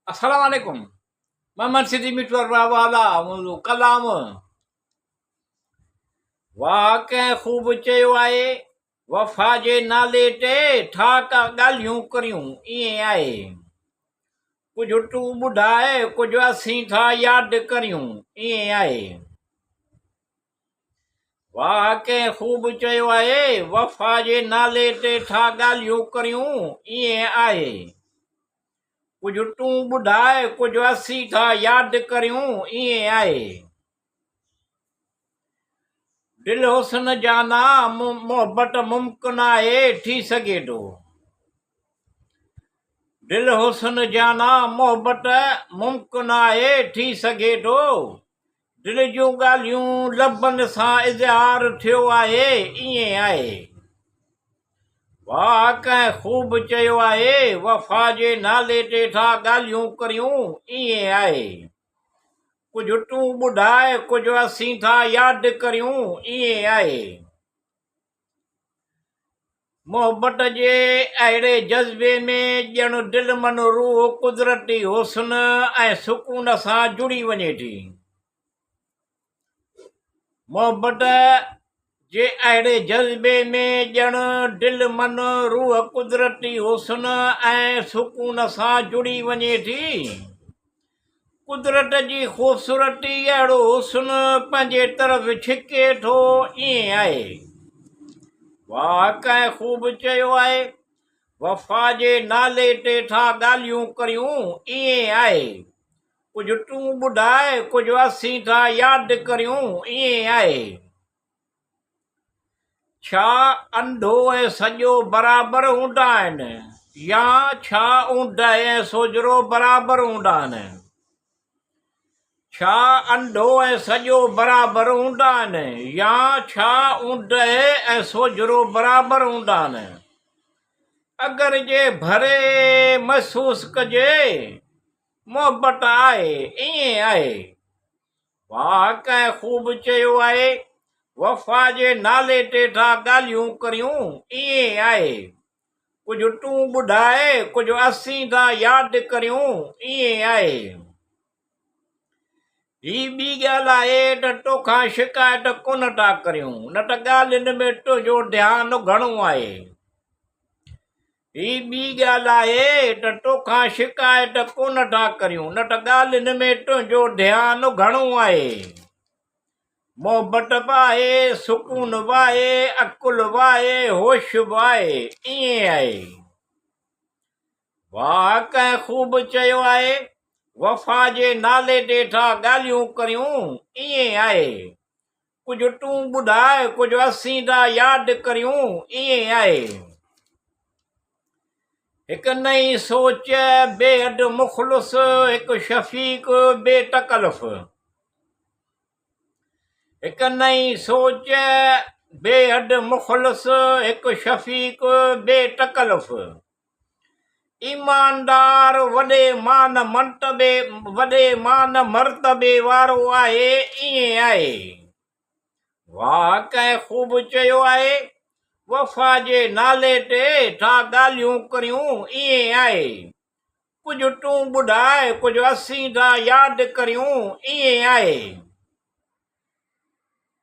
अस्सलाम वालेकुम। मोहम्मद सिद्दीक मिठू वाला कलाम वाह कंहिं ख़ूब चयो आहे वफ़ा जे नाले ते ठा का ॻाल्हियूं करियूं ईअं आहे। कुझु तूं ॿुधाए कुझु असीं था यादि करियूं ईअं आहे। वाह कंहिं ख़ूब चयो आहे वफ़ा जे नाले ते ठा ॻाल्हियूं करियूं ईअं आहे। कुझु तूं ॿुधाए कुझु असीं था यादि करियूं ईअं आहे। दिल हुस्न जाना मोहब्बत मुमकिन आहे थी सघे थो। दिल हुस्न जाना मोहब्बत मुमकिन आहे थी सघे थो। दिल जूं ॻाल्हियूं लबनि सां इज़हार थियो आहे ईअं आहे। वाह कंहिं ख़ूब चयो आहे वफ़ा जे नाले ते ठा ॻाल्हियूं करियूं ईअं आहे। कुझु तूं ॿुधाए कुझु असीं था यादि करियूं ईअं आहे। मोहब्बत जे अहिड़े जज़्बे में ॼण दिल मन रूह कुदरती हुस्न ऐं सुकून सां जुड़ी वञे थी। मोहब्बत जे अहिड़े जज़्बे में ॼण दिल मन रूह कुदरती हुस्न ऐं सुकून सां जुड़ी वञे थी। कुदरत जी ख़ूबसूरती अहिड़ो हुस्न पंहिंजे तरफ़ छिके थो ईअं आहे। वाह कंहिं ख़ूब चयो आहे वफ़ा जे नाले ते ठा ॻाल्हियूं करियूं ईअं आहे। कुझु तूं ॿुधाए कुझु असीं था यादि करियूं ईअं आहे। छा अंधो ऐं सॼो बराबरि हूंदा आहिनि या छा ऊंद ऐं सोजरो बराबरि हूंदा आहिनि। छा अंधो ऐं सॼो बराबरि हूंदा आहिनि या छा ऊंद ऐं सोजरो बराबरि हूंदा आहिनि। अगरि जे भरे महसूसु कजे मोहब्बत आहे ईअं आहे। वाह कंहिं ख़ूब चयो आहे वफ़ा जे नाले ते ठा ॻाल्हियूं करियूं ईअं आहे। कुझु तूं ॿुधाए कुझु असीं था यादि करियूं ईअं आहे। ही ॿी ॻाल्हि आहे त तोखां शिकायत कोन था करियूं न त ॻाल्हियुनि में तुंहिंजो ध्यानु घणो आहे। ही ॿी ॻाल्हि आहे त तोखां शिकायत कोन था करियूं न त ॻाल्हियुनि में तुंहिंजो ध्यानु घणो आहे। मोहब्बत बि आहे सुकून बि आहे अकुल बि आहे होश बि आहे ईअं आहे। वाह कंहिं ख़ूब चयो आहे वफ़ा जे नाले ते ठा ॻाल्हियूं करियूं ईअं आहे। कुझु तूं ॿुधाए कुझु असीं था यादि करियूं ईअं आहे। हिकु नई सोच बेहद मुख़लिस हिकु शफ़ीक बेतकल्लुफ़। हिकु नई सोच बेहद मुख़लिस हिकु शफ़ीक बेतकल्लुफ़। ईमानदार वॾे मान मर्तबे वारो आहे ईअं आहे। वाह कंहिं ख़ूब चयो आहे वफ़ा जे नाले ते ठा ॻाल्हियूं करियूं ईअं आहे। कुझु तूं ॿुधाए कुझु असीं था यादि करियूं ईअं आहे।